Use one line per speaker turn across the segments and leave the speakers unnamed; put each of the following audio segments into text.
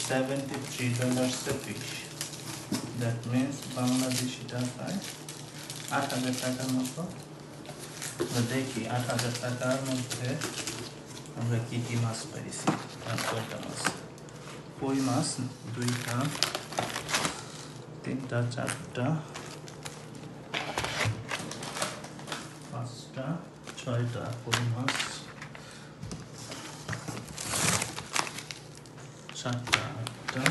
$73 a piece. That means Bangladeshi টাকায় ৮,০০০ টাকার মতো। দেখি ৮,০০০ টাকার মধ্যে আমরা কি কি মাছ পাইছি। কয়টা মাছ? কই মাছ 2টা, 3টা, 4টা, 5টা, 6টা কই মাছ, 7টা, 8টা,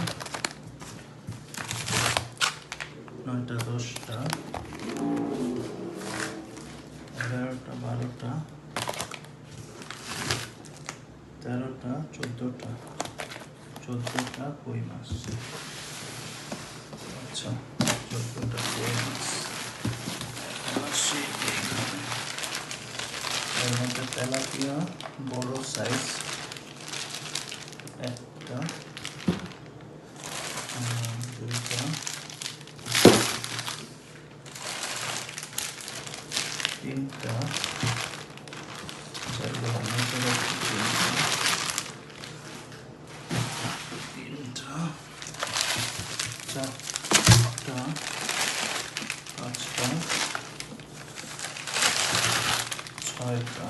9টা, 10টা, 11টা, 12টা, 13টা, 14টা কই মাছ। আচ্ছা, 14টা কই মাছ। এর মধ্যে তেলাপিয়া বড় সাইজ একটা, 2টা, 3টা, 4টা, 5টা, 6টা,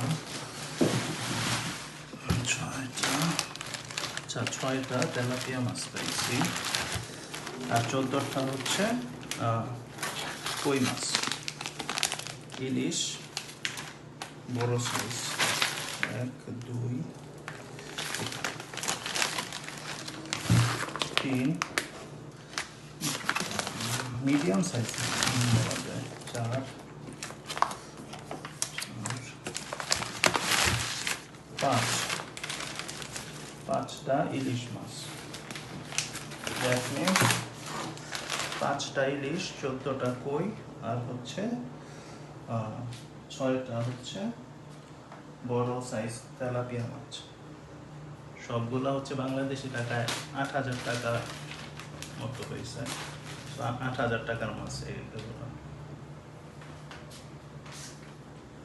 6টা তেলাপিয়া মাছ পাইছি। আর 14টা হচ্ছে কই মাছ, ইলিশ বড় সাইজ 1, 2, 3, মিডিয়াম সাইজ বলা যায় 4, 5টা ইলিশ মাছ। দ্যাট মিনস 5টা ইলিশ, 14টা কই, আর হচ্ছে 6টা হচ্ছে বড় সাইজ তেলাপিয়া মাছ। সবগুলা হচ্ছে বাংলাদেশি টাকায় 8,০০০ টাকা মতো হয়েছে। 8,০০০ টাকার মাছ এইগুলো।